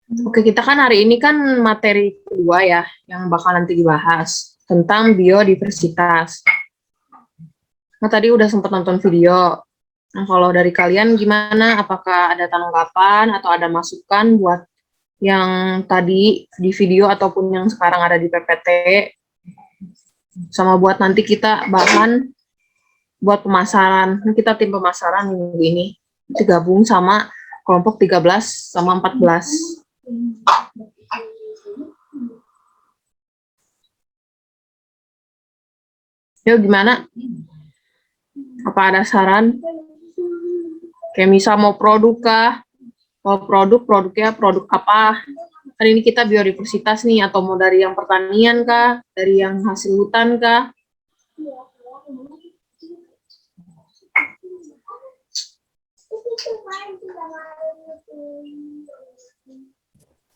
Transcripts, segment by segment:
Oke, kita kan hari ini kan materi kedua ya, yang bakal nanti dibahas tentang biodiversitas. Nah, tadi udah sempat nonton video. Nah, kalau dari kalian gimana? Apakah ada tanggapan atau ada masukan buat yang tadi di video ataupun yang sekarang ada di PPT? Sama buat nanti kita bahan buat pemasaran. Nah, kita tim pemasaran minggu ini digabung sama kelompok 13 sama 14. Yuk gimana? Apa ada saran? Kayak misal mau produk kah? Mau produknya produk apa? Hari ini kita biodiversitas nih, atau mau dari yang pertanian kah? Dari yang hasil hutan kah?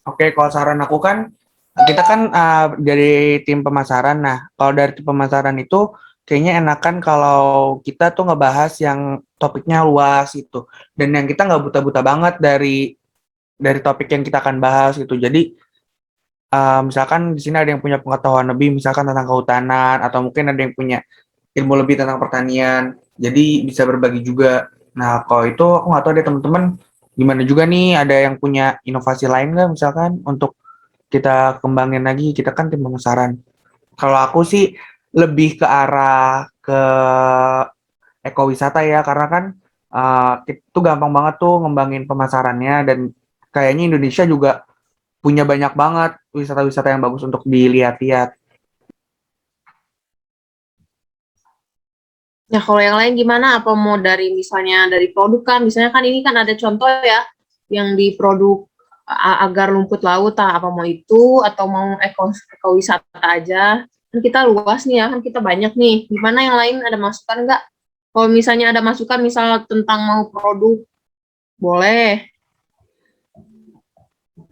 Oke, kalau saran aku kan, kita kan dari tim pemasaran. Nah, kalau dari tim pemasaran itu, kayaknya enakan kalau kita tuh ngebahas yang topiknya luas gitu. Dan yang kita nggak buta-buta banget dari topik yang kita akan bahas gitu. Jadi, misalkan di sini ada yang punya pengetahuan lebih, misalkan tentang kehutanan, atau mungkin ada yang punya ilmu lebih tentang pertanian. Jadi, bisa berbagi juga. Nah, kalau itu aku nggak tahu deh teman-teman, gimana juga nih, ada yang punya inovasi lain nggak misalkan untuk kita kembangin lagi, kita kan tim pemasaran. Kalau aku sih lebih ke arah ke ekowisata ya, karena kan itu gampang banget tuh ngembangin pemasarannya dan kayaknya Indonesia juga punya banyak banget wisata-wisata yang bagus untuk dilihat-lihat. Ya kalau yang lain gimana? Apa mau dari misalnya dari produk kan? Misalnya kan ini kan ada contoh ya, yang di produk agar rumput laut, apa mau itu atau mau ekowisata aja? Kan kita luas nih ya, kan kita banyak nih. Gimana yang lain ada masukan nggak? Kalau misalnya ada masukan misal tentang mau produk, boleh.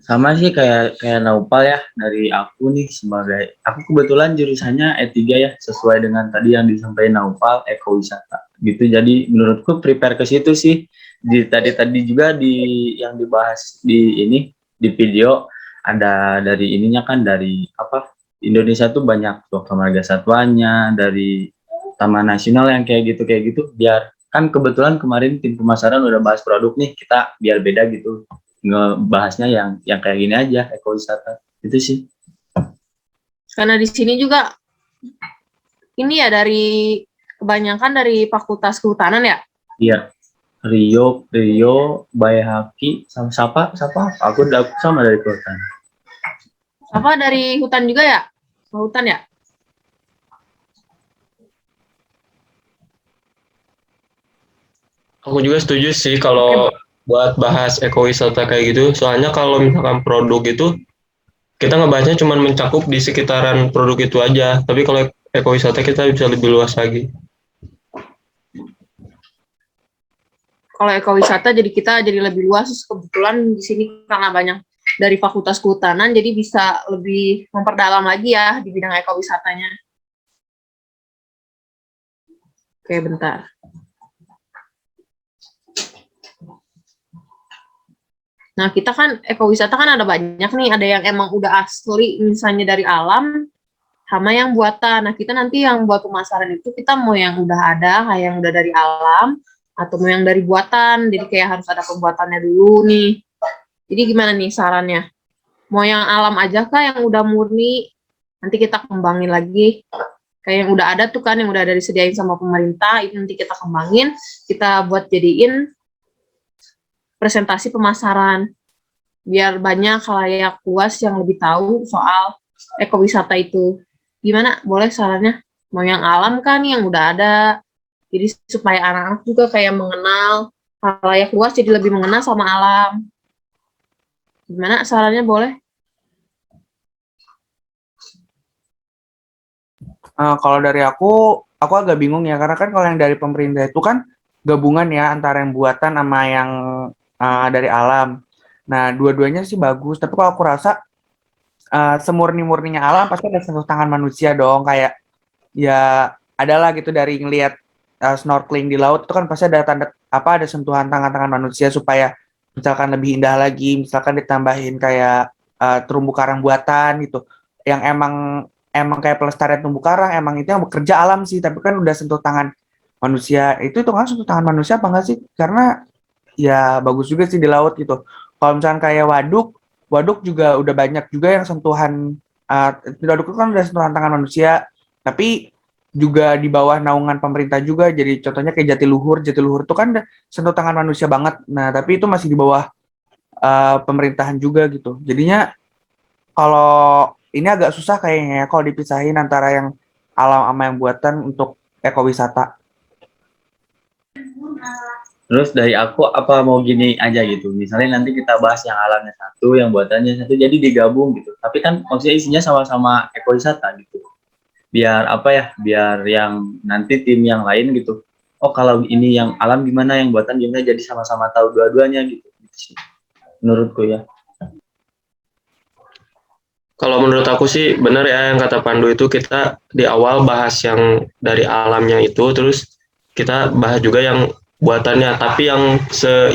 Sama sih kayak kayak Naupal ya, dari aku nih sebagai aku kebetulan jurusannya E3 ya, sesuai dengan tadi yang disampaikan Naupal, ekowisata gitu. Jadi menurutku prepare ke situ sih. Di tadi juga yang dibahas di ini di video ada dari ininya kan, dari apa, Indonesia tuh banyak loh marga satwanya, dari Taman Nasional yang kayak gitu biar kan kebetulan kemarin tim pemasaran udah bahas produk nih, kita biar beda gitu ngebahasnya yang kayak gini aja, ekowisata itu sih. Karena di sini juga ini ya dari kebanyakan dari Fakultas Kehutanan ya. Iya, Rio Bayhaki sama siapa aku udah sama dari Kota. Apa dari hutan juga ya? Hutan ya? Aku juga setuju sih kalau buat bahas ekowisata kayak gitu. Soalnya kalau misalkan produk itu kita ngebahasnya cuma mencakup di sekitaran produk itu aja. Tapi kalau ekowisata kita bisa lebih luas lagi. Kalau ekowisata jadi kita jadi lebih luas. Kebetulan di sini karena banyak dari Fakultas Kehutanan, jadi bisa lebih memperdalam lagi ya di bidang ekowisatanya. Oke, bentar. Nah, kita kan ekowisata kan ada banyak nih, ada yang emang udah asli misalnya dari alam, sama yang buatan. Nah, kita nanti yang buat pemasaran itu kita mau yang udah ada, kayak yang udah dari alam, atau mau yang dari buatan, jadi kayak harus ada pembuatannya dulu nih. Jadi gimana nih sarannya? Mau yang alam aja kah, yang udah murni, nanti kita kembangin lagi. Kayak yang udah ada tuh kan, yang udah ada disediain sama pemerintah, itu nanti kita kembangin, kita buat jadiin presentasi pemasaran biar banyak khalayak luas yang lebih tahu soal ekowisata itu. Gimana? Boleh sarannya? Mau yang alam kan yang udah ada. Jadi supaya anak-anak juga kayak mengenal khalayak luas, jadi lebih mengenal sama alam. Gimana sarannya? Boleh? Kalau dari aku agak bingung ya, karena kan kalau yang dari pemerintah itu kan gabungan ya antara yang buatan sama yang dari alam. Nah, dua-duanya sih bagus, tapi kalau aku rasa semurni-murninya alam pasti ada sentuh tangan manusia dong, kayak ya adalah gitu dari ngelihat snorkeling di laut itu kan pasti ada tanda apa, ada sentuhan tangan-tangan manusia supaya misalkan lebih indah lagi, misalkan ditambahin kayak terumbu karang buatan gitu, yang emang emang kayak pelestarian terumbu karang, emang itu yang bekerja alam sih, tapi kan udah sentuh tangan manusia. Itu kan sentuh tangan manusia apa enggak sih? Karena ya bagus juga sih di laut gitu. Kalau misalkan kayak waduk, waduk juga udah banyak juga yang sentuhan waduk itu kan udah sentuhan tangan manusia, tapi juga di bawah naungan pemerintah juga. Jadi contohnya kayak Jatiluhur, Jatiluhur itu kan udah sentuh tangan manusia banget. Nah, tapi itu masih di bawah pemerintahan juga gitu. Jadinya kalau ini agak susah kayaknya ya kalau dipisahin antara yang alam sama yang buatan untuk ekowisata. Terus dari aku apa mau gini aja gitu. Misalnya nanti kita bahas yang alamnya satu, yang buatannya satu, jadi digabung gitu. Tapi kan maksudnya isinya sama-sama ekowisata gitu. Biar apa ya? Biar yang nanti tim yang lain gitu. Oh kalau ini yang alam gimana, yang buatan gimana, jadi sama-sama tahu dua-duanya gitu. Gitu sih. Menurutku ya. Kalau menurut aku sih benar ya yang kata Pandu itu, kita di awal bahas yang dari alamnya itu, terus kita bahas juga yang buatannya, tapi yang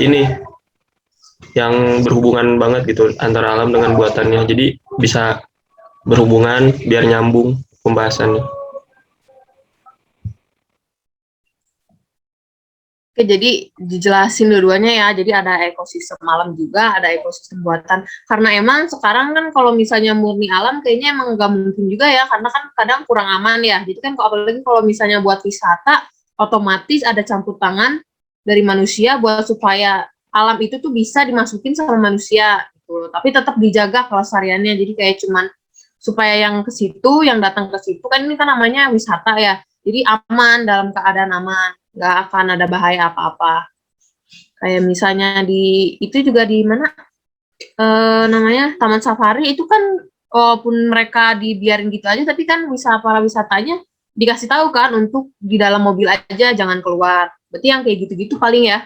ini yang berhubungan banget gitu antara alam dengan buatannya. Jadi bisa berhubungan biar nyambung pembahasannya. Oke, jadi dijelasin dua-duanya ya. Jadi ada ekosistem alam juga, ada ekosistem buatan. Karena emang sekarang kan kalau misalnya murni alam, kayaknya emang nggak mungkin juga ya. Karena kan kadang kurang aman ya. Jadi kan apalagi kalau misalnya buat wisata, otomatis ada campur tangan dari manusia buat supaya alam itu tuh bisa dimasukin sama manusia gitu. Tapi tetap dijaga kelestariannya. Jadi kayak cuman supaya yang ke situ, yang datang ke situ, kan ini kan namanya wisata ya. Jadi aman, dalam keadaan aman, nggak akan ada bahaya apa-apa. Kayak misalnya itu juga di mana namanya Taman Safari itu kan, walaupun mereka dibiarin gitu aja, tapi kan para wisatanya dikasih tahu kan untuk di dalam mobil aja, jangan keluar. Berarti yang kayak gitu-gitu paling ya.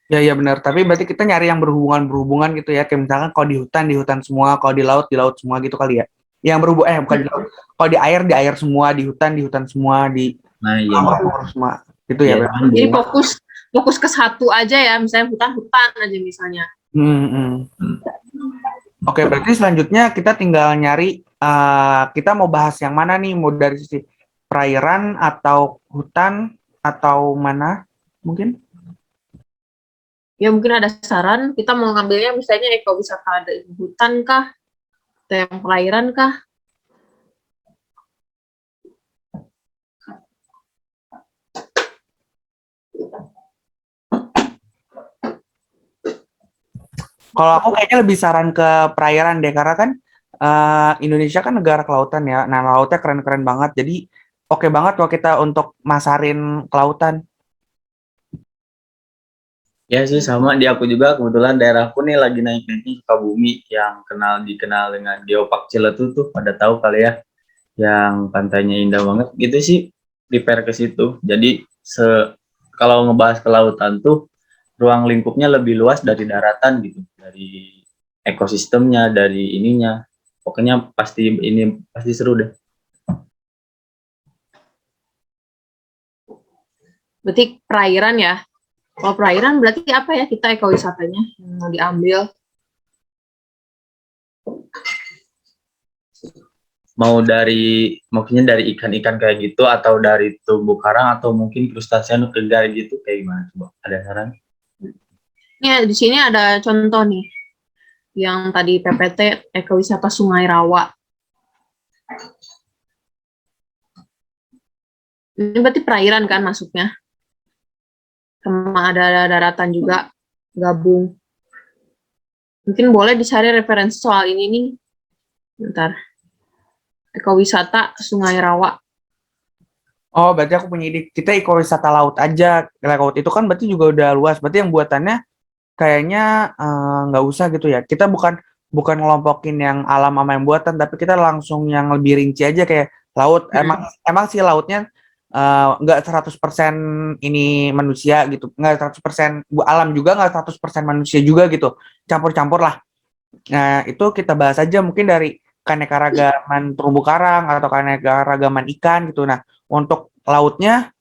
Ya, ya benar. Tapi berarti kita nyari yang berhubungan gitu ya. Kayak misalkan kalau di hutan semua. Kalau di laut semua gitu kali ya. Yang berhubungan, bukan di laut. Kalau di air semua. Di hutan semua. Di Nah iya. laut semua. Gitu ya. Biar Jadi nyambung. fokus ke satu aja ya. Misalnya hutan aja misalnya. Oke, berarti selanjutnya kita tinggal nyari. Kita mau bahas yang mana nih? Mau dari sisi perairan atau hutan atau mana? Mungkin? Ya mungkin ada saran, kita mau ngambilnya misalnya ekowisata ada hutan kah, atau yang perairan kah? Kalau aku kayaknya lebih saran ke perairan deh, karena kan Indonesia kan negara kelautan ya. Nah, lautnya keren-keren banget. Jadi oke banget kalau kita untuk masarin kelautan. Ya sih sama di aku juga, kebetulan daerahku nih lagi naik-naiknya Sukabumi yang dikenal dengan Geopark Ciletu tuh, pada tahu kali ya, yang pantainya indah banget gitu sih, prepare ke situ. Jadi kalau ngebahas kelautan tuh ruang lingkupnya lebih luas dari daratan gitu, dari ekosistemnya, dari ininya. Pokoknya pasti seru deh. Berarti perairan ya. Kalau perairan berarti apa ya kita ekowisatanya yang mau diambil? Maksudnya dari ikan-ikan kayak gitu, atau dari terumbu karang, atau mungkin krustasian kegar gitu, kayak gimana coba? Ada saran? Ini di sini ada contoh nih, yang tadi PPT ekowisata Sungai Rawa. Ini berarti perairan kan masuknya? Sama ada daratan juga gabung. Mungkin boleh dicari referensi soal ini nih. Bentar. Ekowisata Sungai Rawa. Oh, berarti aku punya ide. Kita ekowisata laut aja. Laut itu kan berarti juga udah luas. Berarti yang buatannya kayaknya nggak usah gitu ya. Kita bukan ngelompokin yang alam sama yang buatan, tapi kita langsung yang lebih rinci aja kayak laut. Emang sih lautnya nggak 100% ini manusia gitu. Nggak 100% alam juga, nggak 100% manusia juga gitu. Campur-campur lah. Nah, itu kita bahas aja mungkin dari keanekaragaman terumbu karang atau keanekaragaman ikan gitu. Nah, untuk lautnya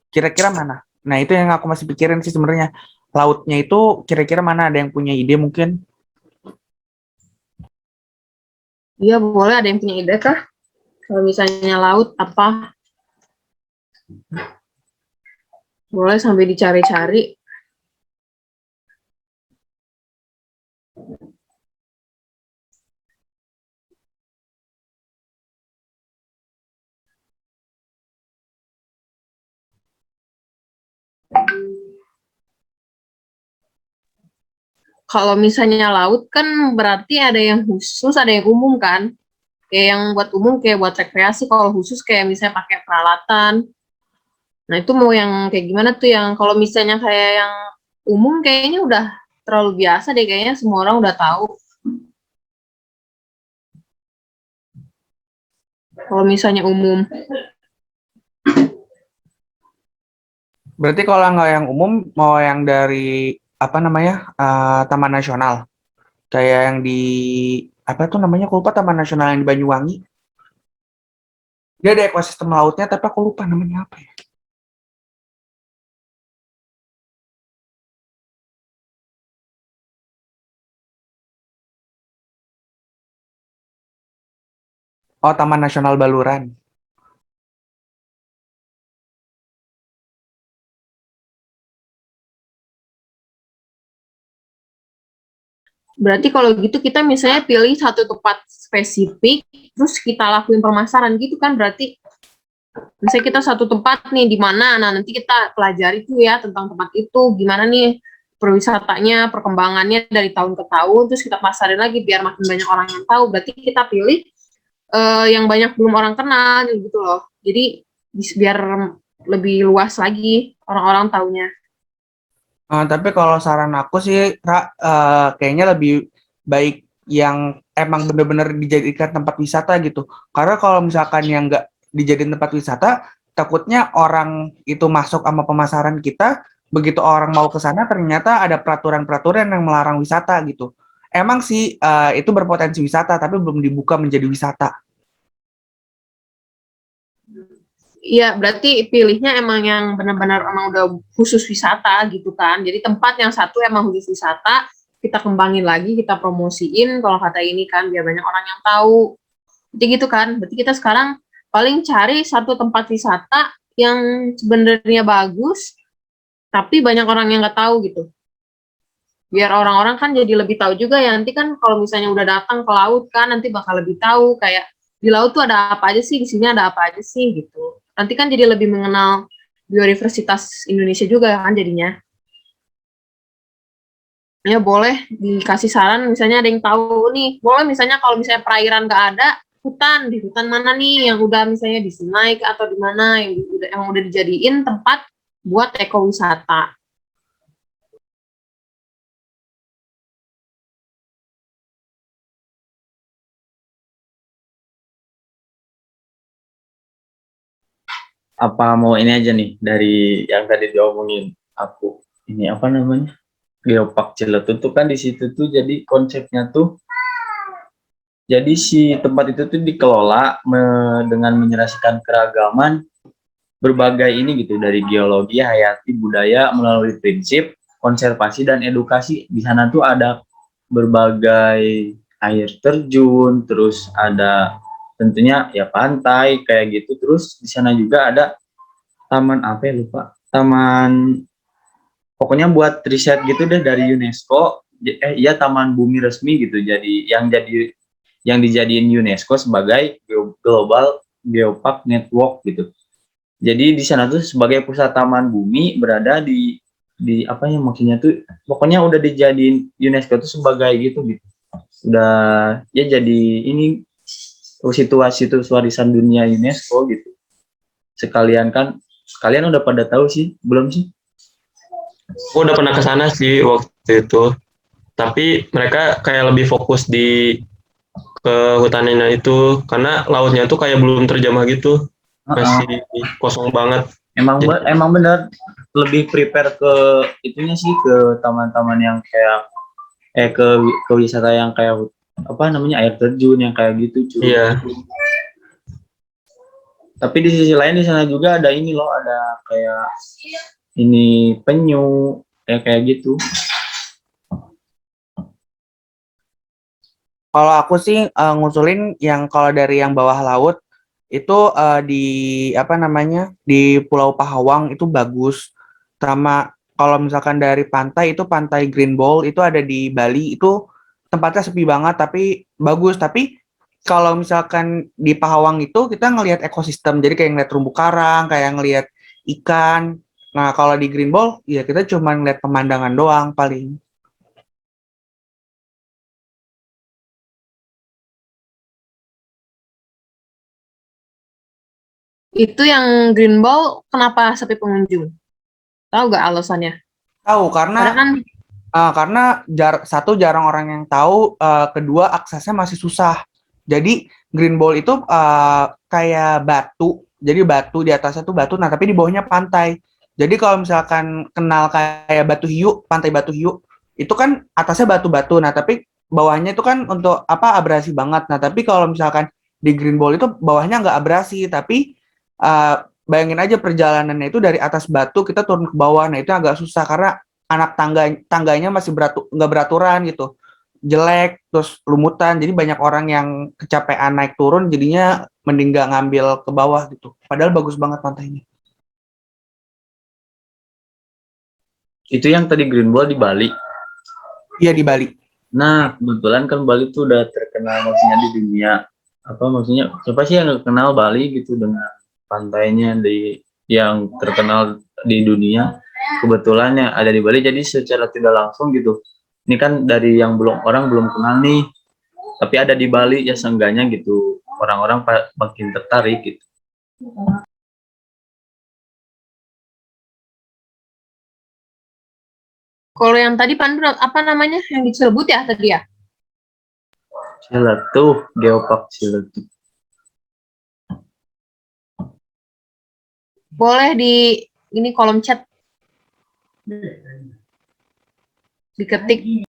kira-kira mana? Nah, itu yang aku masih pikirin sih sebenarnya. lautnya itu kira-kira mana, ada yang punya ide mungkin? Iya, boleh, ada yang punya ide kah? Kalau misalnya laut apa? Boleh sampai dicari-cari. Kalau misalnya laut kan berarti ada yang khusus, ada yang umum kan? Kayak yang buat umum kayak buat rekreasi, kalau khusus kayak misalnya pakai peralatan. Nah, itu mau yang kayak gimana tuh, yang kalau misalnya kayak yang umum kayaknya udah terlalu biasa deh, kayaknya semua orang udah tahu. Kalau misalnya umum. Berarti kalau nggak yang umum, mau yang dari apa namanya, Taman Nasional, kayak yang di apa tuh namanya, aku lupa, Taman Nasional yang di Banyuwangi. Dia ada ekosistem lautnya, tapi aku lupa namanya apa ya. Oh, Taman Nasional Baluran. Berarti kalau gitu kita misalnya pilih satu tempat spesifik, terus kita lakuin pemasaran gitu kan, berarti misalnya kita satu tempat nih di mana, nah nanti kita pelajari tuh ya tentang tempat itu, gimana nih perwisatanya, perkembangannya dari tahun ke tahun, terus kita pasarin lagi biar makin banyak orang yang tahu. Berarti kita pilih yang banyak belum orang kenal gitu loh. Jadi biar lebih luas lagi orang-orang taunya. Tapi kalau saran aku sih, Ra, kayaknya lebih baik yang emang bener-bener dijadikan tempat wisata gitu. Karena kalau misalkan yang nggak dijadiin tempat wisata, takutnya orang itu masuk sama pemasaran kita, begitu orang mau ke sana ternyata ada peraturan-peraturan yang melarang wisata gitu. Emang sih itu berpotensi wisata, tapi belum dibuka menjadi wisata. Iya, berarti pilihnya emang yang benar-benar emang udah khusus wisata gitu kan. Jadi tempat yang satu emang khusus wisata, kita kembangin lagi, kita promosiin kalau kata ini kan, biar banyak orang yang tahu. Jadi gitu kan. Berarti kita sekarang paling cari satu tempat wisata yang sebenarnya bagus, tapi banyak orang yang nggak tahu gitu. Biar orang-orang kan jadi lebih tahu juga ya. Nanti kan kalau misalnya udah datang ke laut kan, nanti bakal lebih tahu kayak di laut tuh ada apa aja sih, di sini ada apa aja sih gitu. Nanti kan jadi lebih mengenal biodiversitas Indonesia juga kan jadinya. Ya boleh dikasih saran, misalnya ada yang tahu nih, boleh misalnya kalau misalnya perairan nggak ada, hutan, di hutan mana nih yang udah misalnya di sungai atau di mana yang udah dijadiin tempat buat ekowisata. Apa mau ini aja nih dari yang tadi diomongin aku, ini apa namanya, Geopark Ciletuh tuh kan di situ tuh jadi konsepnya tuh, jadi si tempat itu tuh dikelola dengan menyerasikan keragaman berbagai ini gitu, dari geologi, hayati, budaya melalui prinsip konservasi dan edukasi. Di sana tuh ada berbagai air terjun, terus ada tentunya ya pantai kayak gitu. Terus di sana juga ada taman apa ya, lupa, taman, pokoknya buat riset gitu deh dari UNESCO. Iya, taman bumi resmi gitu, yang dijadiin UNESCO sebagai Global Geopark Network gitu. Jadi di sana tuh sebagai pusat taman bumi berada di apa ya, maksudnya tuh pokoknya udah dijadiin UNESCO tuh sebagai gitu gitu. Udah ya jadi ini situs warisan dunia UNESCO gitu. Sekalian kan, kalian udah pada tahu sih, belum sih? Aku udah pernah ke sana sih waktu itu. Tapi mereka kayak lebih fokus di ke hutannya itu karena lautnya tuh kayak belum terjamah gitu. Masih kosong banget. Emang bener lebih prepare ke itunya sih, ke taman-taman yang kayak ke wisata yang kayak apa namanya, air terjun yang kayak gitu cuy. Iya. Tapi di sisi lain di sana juga ada ini loh, ada kayak ini penyu, Ya kayak gitu. Kalau aku sih ngusulin yang kalau dari yang bawah laut itu di apa namanya di Pulau Pahawang itu bagus. Sama kalau misalkan dari pantai itu pantai Green Ball itu ada di Bali itu tempatnya sepi banget tapi bagus. Tapi kalau misalkan di Pahawang itu kita ngelihat ekosistem jadi kayak ngeliat terumbu karang, kayak ngelihat ikan. Nah kalau di Green Ball ya kita cuma ngeliat pemandangan doang paling. Itu yang Green Ball kenapa sepi pengunjung? Tahu nggak alasannya? Tahu Karena kan karena satu jarang orang yang tahu, kedua aksesnya masih susah. Jadi Green Ball itu kayak batu, jadi batu di atasnya tuh batu, nah tapi di bawahnya pantai. Jadi kalau misalkan kenal kayak Batu Hiu, pantai Batu Hiu, itu kan atasnya batu-batu, nah tapi bawahnya itu kan untuk apa abrasi banget. Nah tapi kalau misalkan di Green Ball itu bawahnya nggak abrasi, tapi bayangin aja perjalanannya itu dari atas batu kita turun ke bawah, nah itu agak susah karena tangganya masih nggak beraturan gitu, jelek terus lumutan jadi banyak orang yang kecapean naik turun jadinya mending nggak ngambil ke bawah gitu padahal bagus banget pantainya. Itu yang tadi Green Ball di Bali. Iya di Bali. Nah, kebetulan kan Bali tuh udah terkenal maksudnya di dunia. Apa maksudnya? Siapa sih yang nggak kenal Bali gitu dengan pantainya yang terkenal di dunia. Kebetulan yang ada di Bali jadi secara tidak langsung gitu. Ini kan dari yang orang belum kenal nih. Tapi ada di Bali ya seenggaknya gitu. Orang-orang makin tertarik gitu. kalau yang tadi Pandu apa namanya yang di Cilebut ya tadi ya? Ciletuh, Geopark Ciletuh. Boleh di ini kolom chat diketik.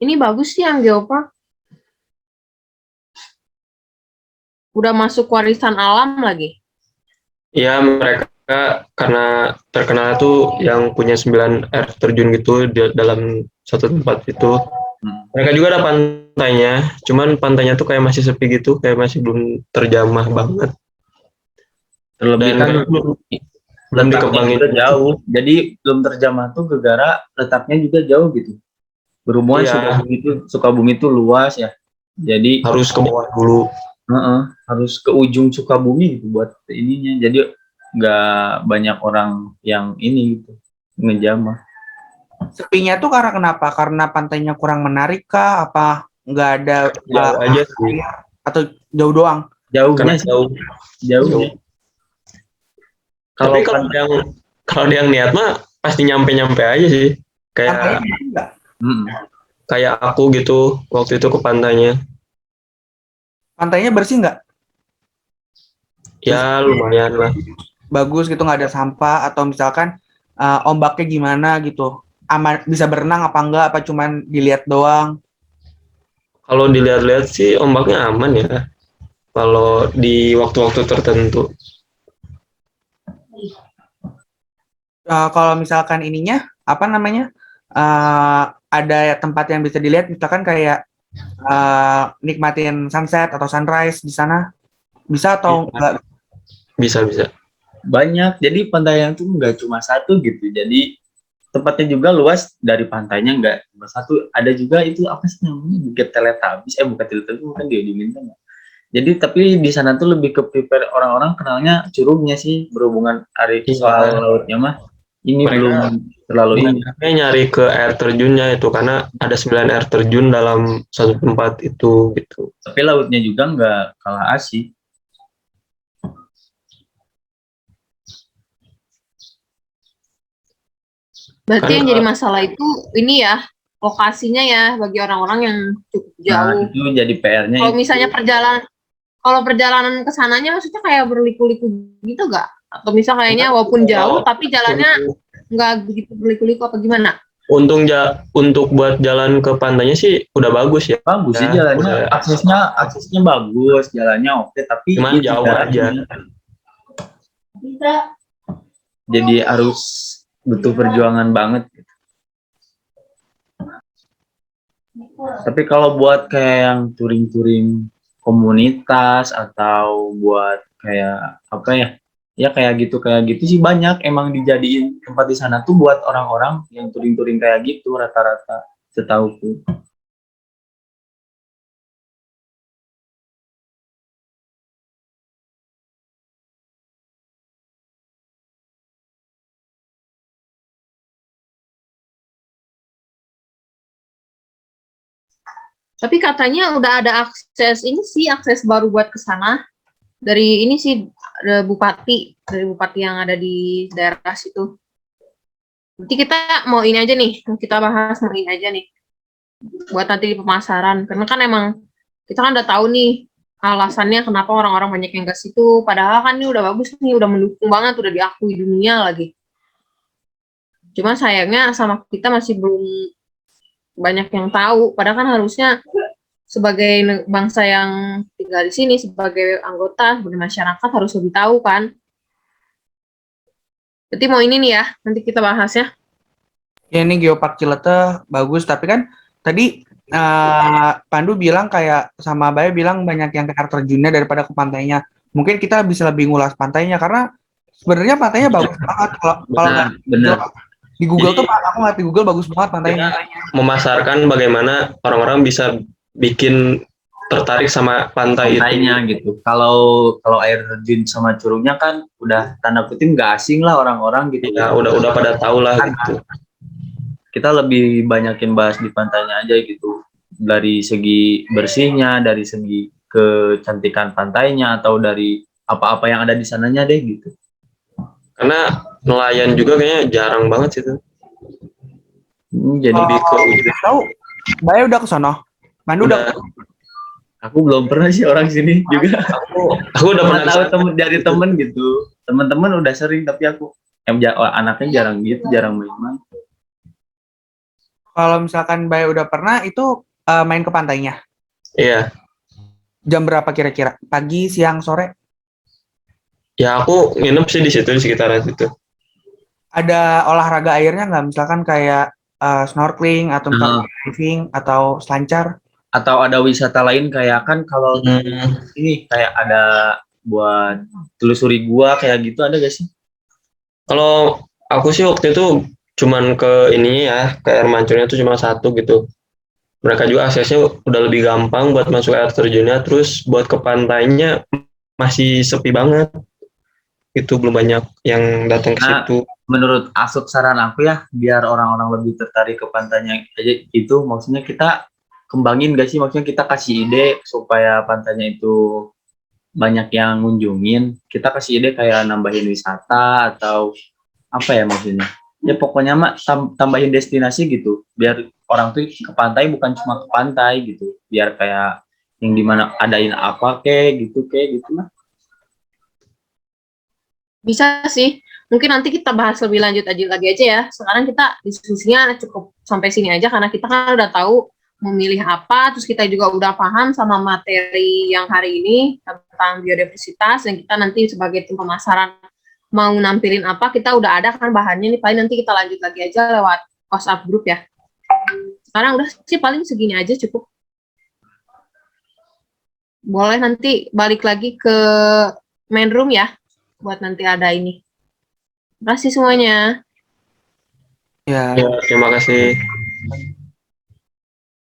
Ini bagus sih yang Geopark. Udah masuk warisan alam lagi. Ya, mereka karena terkenal tuh yang punya 9 air terjun gitu di dalam satu tempat itu. Mereka juga ada pantainya, cuman pantainya tuh kayak masih sepi gitu, kayak masih belum terjamah banget. Terlebih Dan kan kayak belum letaknya dikembangin juga jauh. Jadi belum terjamah tuh gara letaknya juga jauh gitu. Berhubungan Iya. Sukabumi itu luas ya. Jadi Harus ke bawah dulu. harus ke ujung Sukabumi gitu buat ininya. Jadi nggak banyak orang yang ini gitu ngejamah. Sepinya tuh karena kenapa? Karena pantainya kurang menarik kah? Apa nggak ada Jauh aja sih. atau jauh doang? Jauhnya Karena sih, jauh. jauhnya. Tapi Kalau kalau yang niat mah pasti nyampe aja sih. Pantainya Kayak bersih nggak? kayak aku gitu waktu itu ke pantainya. Pantainya bersih nggak? Ya lumayan lah. Bagus gitu nggak ada sampah atau misalkan ombaknya gimana gitu? Aman bisa berenang apa enggak? Apa cuman dilihat doang? Kalau dilihat-lihat sih ombaknya aman ya. Kalau di waktu-waktu tertentu. Kalau misalkan ininya apa namanya ada tempat yang bisa dilihat misalkan kayak nikmatin sunset atau sunrise di sana bisa atau enggak? Bisa. banyak. Jadi pantai yang tuh nggak cuma satu gitu. Jadi tempatnya juga luas, dari pantainya nggak cuma satu, ada juga itu apa sih namanya, Bukit Teletabis, bukan Teletabis, bukan dia di Bintang ya. Jadi tapi di sana tuh lebih ke prepare orang-orang kenalnya curugnya sih, berhubungan hari Iya. soal lautnya mah ini Mereka- belum terlalu ini. Mereka nyari ke air terjunnya itu karena ada 9 air terjun dalam satu tempat itu gitu. Tapi lautnya juga nggak kalah asik. Berarti Kan, yang jadi masalah itu ini ya, lokasinya ya bagi orang-orang yang cukup Nah, jauh. itu jadi PR-nya. Kalau misalnya perjalanan ke sananya maksudnya kayak berliku-liku gitu gak? Atau misal kayaknya walaupun jauh tapi jalannya nggak begitu berliku-liku apa gimana? Untuk buat jalan ke pantainya sih udah bagus ya. Bagus sih Ya, jalannya, udah. aksesnya bagus, jalannya oke, tapi Cuman itu jauh jaraknya. aja. Jadi harus butuh perjuangan banget. Tapi kalau buat kayak yang touring-touring komunitas atau buat kayak apa ya? Ya kayak gitu sih banyak emang dijadiin tempat di sana tuh buat orang-orang yang touring-touring kayak gitu rata-rata setauku. Tapi katanya udah ada akses baru buat ke sana dari ini sih dari bupati yang ada di daerah situ. Nanti kita mau ini aja nih, kita bahas mau ini aja nih buat nanti di pemasaran. Karena kan emang kita kan udah tahu nih alasannya kenapa orang-orang banyak yang ke situ. Padahal kan ini udah bagus nih, udah mendukung banget, udah diakui dunia lagi. Cuma sayangnya sama kita masih belum banyak yang tahu. Padahal kan harusnya sebagai bangsa yang tinggal di sini, sebagai anggota, sebagai masyarakat harus lebih tahu kan. Berarti mau ini nih ya, nanti kita bahas ya. Ya ini Geopark Ciletuh bagus, tapi kan tadi Pandu bilang kayak sama Bayu bilang banyak yang ke air terjunnya daripada ke pantainya. Mungkin kita bisa lebih ngulas pantainya karena sebenarnya pantainya bagus banget kalau nggak Benar. di Google Jadi- tuh aku ngeliat di Google bagus banget pantainya. Memasarkan bagaimana orang-orang bisa bikin tertarik sama pantai itu. Pantainya gitu. Kalau air terjun sama curugnya kan udah tanda kutip nggak asing lah orang-orang gitu. Ya, udah pada tahu lah gitu. Kita lebih banyakin bahas di pantainya aja gitu. Dari segi bersihnya, dari segi kecantikan pantainya, atau dari apa-apa yang ada di sananya deh gitu. Karena nelayan juga kayaknya jarang banget sih itu. Jadi Lebih ke ujung. Tahu Bayu udah ke sono. Pandu udah. aku belum pernah sih orang sini juga. Aku udah Pernah pernah tahu dari temen gitu. Teman-teman udah sering, tapi aku anaknya jarang gitu, jarang main-main. Kalau misalkan Bayu udah pernah itu main ke pantainya. Iya. Jam berapa kira-kira? Pagi, siang, sore? Ya aku nginep sih di situ di sekitaran situ. Ada olahraga airnya nggak? Misalkan kayak snorkeling atau misalkan diving atau selancar? Atau ada wisata lain kayak kan kalau ini kayak ada buat telusuri gua kayak gitu, ada gak sih? Kalau aku sih waktu itu cuman ke ininya ya, ke air mancurnya tuh cuma satu gitu. Mereka juga aksesnya udah lebih gampang buat masuk air terjunnya, terus buat ke pantainya masih sepi banget. Itu belum banyak yang datang ke Nah, situ. menurut saran aku ya, biar orang-orang lebih tertarik ke pantainya aja itu, maksudnya kita kembangin gak sih, maksudnya kita kasih ide supaya pantainya itu banyak yang ngunjungin, kita kasih ide kayak nambahin wisata atau apa ya maksudnya, ya pokoknya mah tambahin destinasi gitu, biar orang tuh ke pantai bukan cuma ke pantai gitu, biar kayak yang dimana adain apa kayak gitu lah. Bisa sih. Mungkin nanti kita bahas lebih lanjut lagi aja ya. Sekarang kita diskusinya cukup sampai sini aja karena kita kan udah tahu memilih apa, terus kita juga udah paham sama materi yang hari ini tentang biodiversitas, dan kita nanti sebagai tim pemasaran mau nampilin apa, kita udah ada kan bahannya nih, paling nanti kita lanjut lagi aja lewat WhatsApp grup ya. Sekarang udah sih paling segini aja cukup. Boleh nanti balik lagi ke main room ya, buat nanti ada ini. Terima kasih semuanya. Ya. Ya, terima kasih.